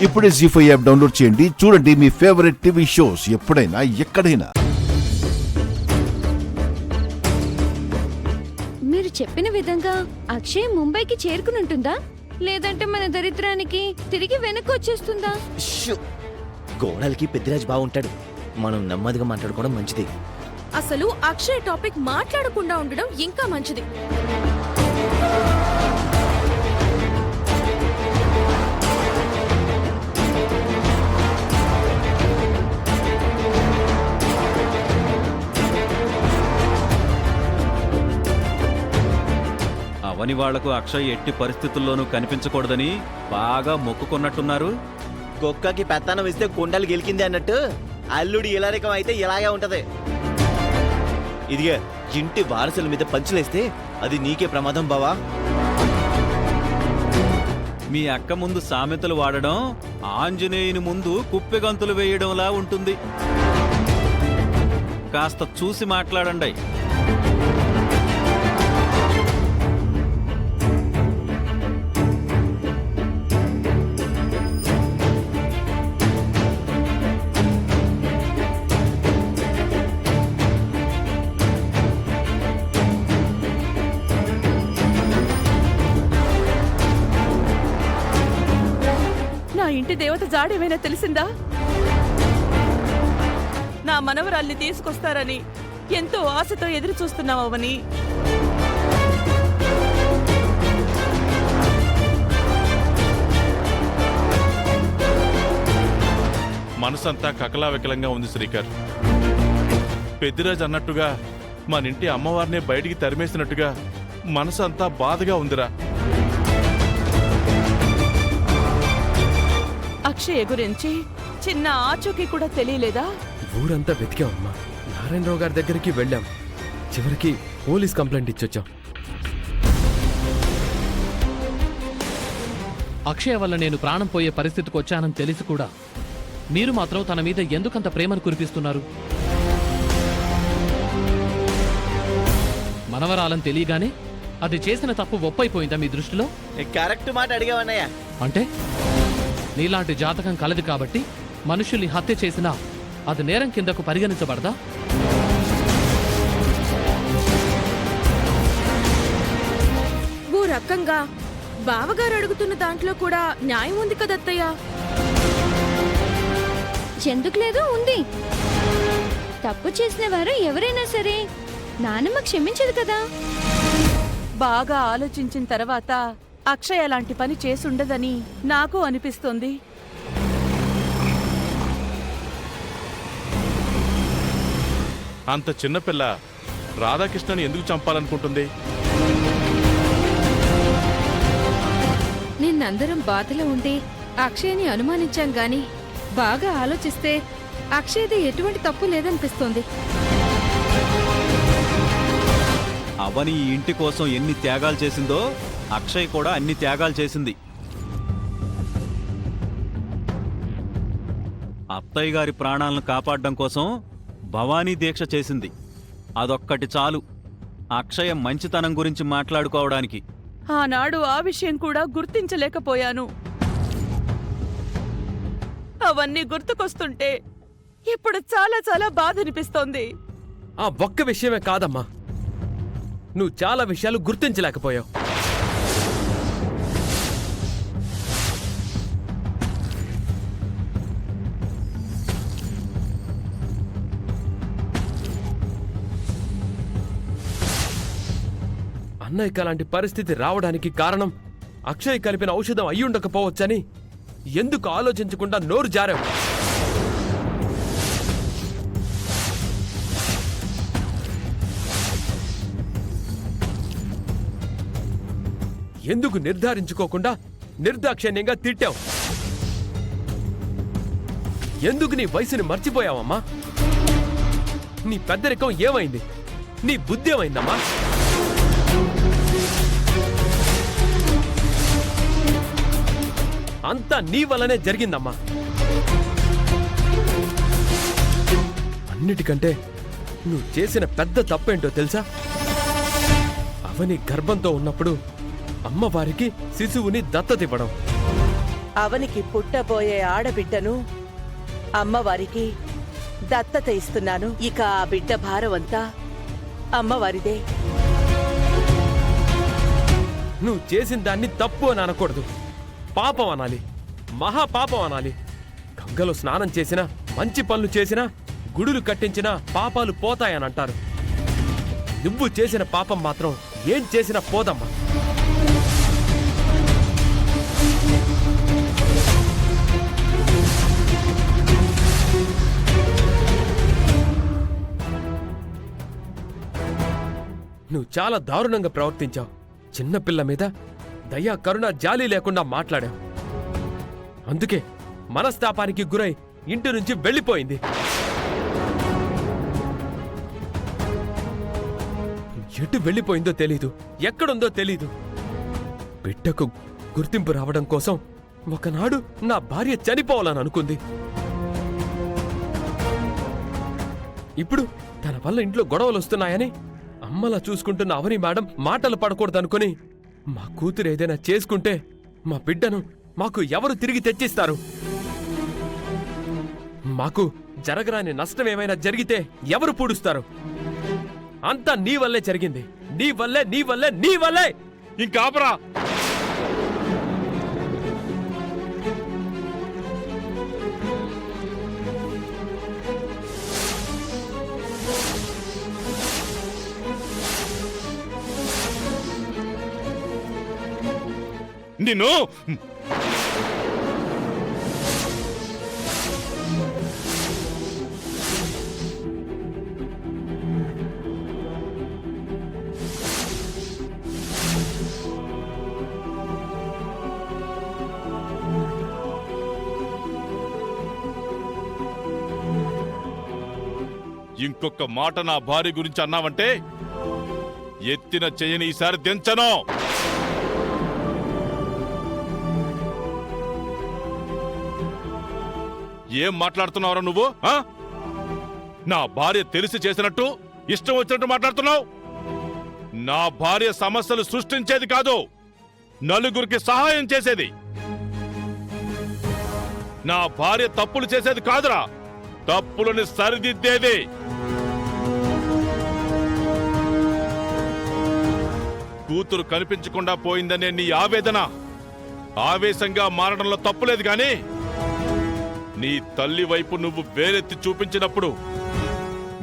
ఇప్పుడే జీ5 app download చేయండి. చూడండి మీ ఫేవరెట్ టీవీ షోస్ ఎప్పుడైనా ఎక్కడైనా. మీరు చెప్పిన విధంగా అక్షయ్ ముంబైకి చేరుకునుంటుందా, లేదంటే మన దరిద్రానికి తిరిగి వెనక్కి వచ్చేస్తుందా? గోడలకి పెద్దిరాజ్ బాగుంటాడు. మనం నెమ్మదిగా మాట్లాడుకోవడం మంచిది. అసలు అక్షయ్ టాపిక్ మాట్లాడకుండా ఉండడం ఇంకా మంచిది. అవని వాళ్లకు అక్షయ్ ఎట్టి పరిస్థితుల్లోనూ కనిపించకూడదని బాగా మొక్కుకున్నట్టున్నారు. కుక్కకి పెత్తనం ఇస్తే కుండలు గెలికింది అన్నట్టు అల్లుడి ఇలారికం అయితే ఇలాగే ఉంటది. ఇదిగే ఇంటి వారసుల మీద పంచులేస్తే అది నీకే ప్రమాదం బావా. మీ అక్క ముందు సామెతలు వాడడం ఆంజనేయుని ముందు కుప్పెగంతులు వేయడంలా ఉంటుంది. కాస్త చూసి మాట్లాడండి. నా ఇంటి దేవత జాడేమైనా తెలిసిందా? నా మనవరాల్ని తీసుకొస్తారని ఎంతో ఆశతో ఎదురు చూస్తున్నావని. మనసంతా కకలావికలంగా ఉంది శ్రీకర్. పెద్దిరాజు అన్నట్టుగా మనింటి అమ్మవారినే బయటికి తరిమేసినట్టుగా మనసంతా బాధగా ఉందిరా. అక్షయ్ గురించి చిన్న ఆచూకీ కూడా తెలియలేదా? ఊరంతా వెతికామమ్మా. నారాయణరావు గారి దగ్గరికి వెళ్ళాం. చివరికి పోలీస్ కంప్లైంట్ ఇచ్చొచ్చాం. అక్షయ వల్ల నేను ప్రాణం పోయే పరిస్థితికి వచ్చానని తెలిసి కూడా మీరు మాత్రం తన మీద ఎందుకంత ప్రేమను కురిపిస్తున్నారు? మనవరాలని తెలియగానే అది చేసిన తప్పు ఒప్పైపోయిందా మీ దృష్టిలో? కరెక్ట్ మాట అడిగావన్నయ్య. అంటే నీలాంటి జాతకం కలది కాబట్టి మనుషుల్ని హత్య చేసినా అది నేరం కిందకు పరిగణించబడదా? ఓ రకంగా బావగారు అడుగుతున్న దాంట్లో కూడా న్యాయం ఉంది కదత్తయ్య. ఎందుకు లేదు, ఉంది. తప్పు చేసిన వారు ఎవరైనా సరే నానమ్మ క్షమించదు కదా. బాగా ఆలోచించిన తర్వాత అక్షయ్ అలాంటి పని చేసుండదని నాకు అనిపిస్తోంది. అంత చిన్నపిల్ల రాధాకృష్ణని ఎందుకు చంపాలనుకుంటుంది? నిన్నందరం బాధలో ఉండి అక్షయ్ని అనుమానించాం గాని బాగా ఆలోచిస్తే అక్షయ్ది ఎటువంటి తప్పు లేదనిపిస్తోంది. అవని ఈ ఇంటి కోసం ఎన్ని త్యాగాలు చేసిందో అక్షయ్ కూడా అన్ని త్యాగాలు చేసింది. అత్తయ్య గారి ప్రాణాలను కాపాడడం కోసం భవానీ దీక్ష చేసింది. అదొక్కటి చాలు అక్షయ మంచితనం గురించి మాట్లాడుకోవడానికి. ఆనాడు ఆ విషయం కూడా గుర్తించలేకపోయాను. అవన్నీ గుర్తుకొస్తుంటే ఇప్పుడు చాలా చాలా బాధ అనిపిస్తోంది. ఆ ఒక్క విషయమే కాదమ్మా, నువ్వు చాలా విషయాలు గుర్తించలేకపోయావు. అన్నయ్యకి అలాంటి పరిస్థితి రావడానికి కారణం అక్షయ్ కలిపిన ఔషధం అయ్యుండకపోవచ్చని ఎందుకు ఆలోచించకుండా నోరు జారావు? ఎందుకు నిర్ధారించుకోకుండా నిర్దాక్షిణ్యంగా తిట్టావు? ఎందుకు నీ వయసుని మర్చిపోయావమ్మా? నీ పెద్దరికం ఏమైంది? నీ బుద్ధి ఏమైందమ్మా? అంతా నీ వల్లనే జరిగిందమ్మా. అన్నిటికంటే నువ్వు చేసిన పెద్ద తప్పేంటో తెలుసా? అవని గర్భంతో ఉన్నప్పుడు అమ్మవారికి శిశువుని దత్తతివ్వడం. అవనికి పుట్టబోయే ఆడబిడ్డను అమ్మవారికి దత్తత ఇస్తున్నాను. ఇక ఆ బిడ్డ భారమంతా అమ్మవారిదే. నువ్వు చేసిన దాన్ని తప్పు అని అనకూడదు, పాపం అనాలి, మహాపాపం అనాలి. గంగలో స్నానం చేసినా, మంచి పనులు చేసినా, గుడులు కట్టించినా పాపాలు పోతాయని అంటారు. నువ్వు చేసిన పాపం మాత్రం ఏం చేసినా పోదమ్మా. నువ్వు చాలా దారుణంగా ప్రవర్తించావు. చిన్నపిల్ల మీద దయా కరుణ జాలి లేకుండా మాట్లాడావు. అందుకే మనస్తాపానికి గురై ఇంటి నుంచి వెళ్ళిపోయింది. ఎటు వెళ్ళిపోయిందో తెలీదు, ఎక్కడుందో తెలీదు. బిడ్డకు గుర్తింపు రావడం కోసం ఒకనాడు నా భార్య చనిపోవాలని అనుకుంది. ఇప్పుడు తన వల్ల ఇంట్లో గొడవలు వస్తున్నాయని అమ్మలా చూసుకుంటున్న అవని మేడం మాటలు పడకూడదనుకుని మా కూతురు ఏదైనా చేసుకుంటే మా బిడ్డను మాకు ఎవరు తిరిగి తెచ్చిస్తారు? మాకు జరగరాని నష్టం ఏమైనా జరిగితే ఎవరు పూడుస్తారు? అంతా నీ వల్లే జరిగింది. నీ వల్లే, నీ వల్లే, నీ వల్లే. ఇంకాపరా. నిన్ను ఇంకొక మాట నా భార్య గురించి అన్నావంటే ఎత్తిన చెయ్యని ఈసారి దించను. ఏం మాట్లాడుతున్నావురా నువ్వు? నా భార్య తెలిసి చేసినట్టు ఇష్టం వచ్చినట్టు మాట్లాడుతున్నావు. నా భార్య సమస్యలు సృష్టించేది కాదు, నలుగురికి సహాయం చేసేది. నా భార్య తప్పులు చేసేది కాదురా, తప్పులని సరిదిద్దేది. కూతురు కనిపించకుండా పోయిందనే నీ ఆవేదన ఆవేశంగా మారడంలో తప్పులేదు గాని నీ తల్లి వైపు నువ్వు వేరెత్తి చూపించినప్పుడు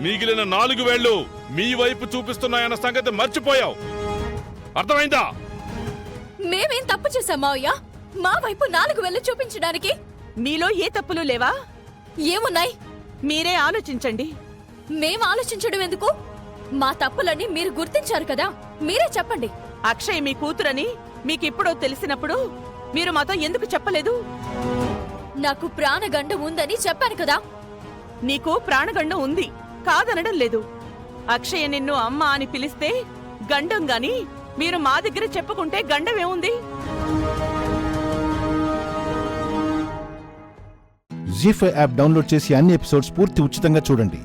మిగిలిన 4 వేళ్లు మీ వైపు చూపిస్తున్నాయన్న సంగతి మర్చిపోయావు. అర్థమైందా? మేమేం తప్పు చేశాం మావయ్య? మా వైపు 4 వేళ్ళు చూపించడానికి మీలో ఏ తప్పులు లేవా? ఏమున్నాయి? మీరే ఆలోచించండి. మేం ఆలోచించడం ఎందుకు? మా తప్పులని మీరు గుర్తించారు కదా, మీరే చెప్పండి. అక్షయ్ మీ కూతురని మీకిప్పుడో తెలిసినప్పుడు మీరు మాతో ఎందుకు చెప్పలేదు? నాకు ప్రాణగండం ఉందని చెప్పాను కదా. నీకు ప్రాణగండం ఉంది కాదనడం లేదు. అక్షయ నిన్ను అమ్మ అని పిలిస్తే గండం గాని మీరు మా దగ్గర చెప్పుకుంటే గండం ఏముంది? జీ5 యాప్ డౌన్లోడ్ చేసి అన్ని ఎపిసోడ్స్ పూర్తి ఉచితంగా చూడండి.